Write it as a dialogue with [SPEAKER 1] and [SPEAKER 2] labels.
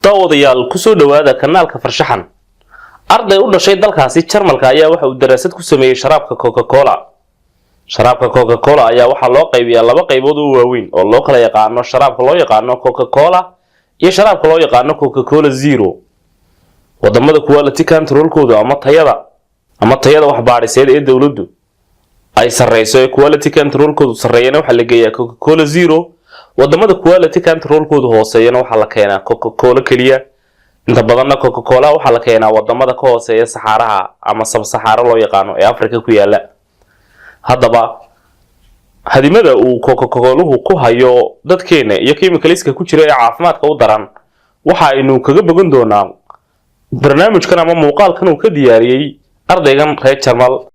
[SPEAKER 1] daawadayaal ku soo dhawaada kanaalka farshaxan arday u dhashay dalkaasi Jarmalka ayaa waxa uu daraasad ku sameeyay sharaabka Coca-Cola ayaa waxa loo qaybiyaa laba qaybood oo waaweyn oo loo kala yaqaano sharaabka loo yaqaano Coca-Cola iyo sharaabka loo yaqaano Coca-Cola Zero wadamada quality control-kooda ama tayada wax baadhiseed ee dawladdu ay sareyso ee quality control-koodu sareeyana waxa la geeyaa Coca-Cola Zero wadamada quality control-koodu hooseeyana waxa la keenaa Coca-Cola kaliya inta badanna Coca-Cola waxa la keenaa wadamada ka hooseeya Saxaraha ama Sub-Saxara loo yaqaano ee Afrika ku yaala haddaba hadimada uu Coca-Cola ku hayo dadkeena iyo chemicalska ku jira ee caafimaadka u daran waxa aynu kaga bogan doonaa barnaamijkan ama muuqaalkan uu ka diyaariyay ardaygan reer Jarmal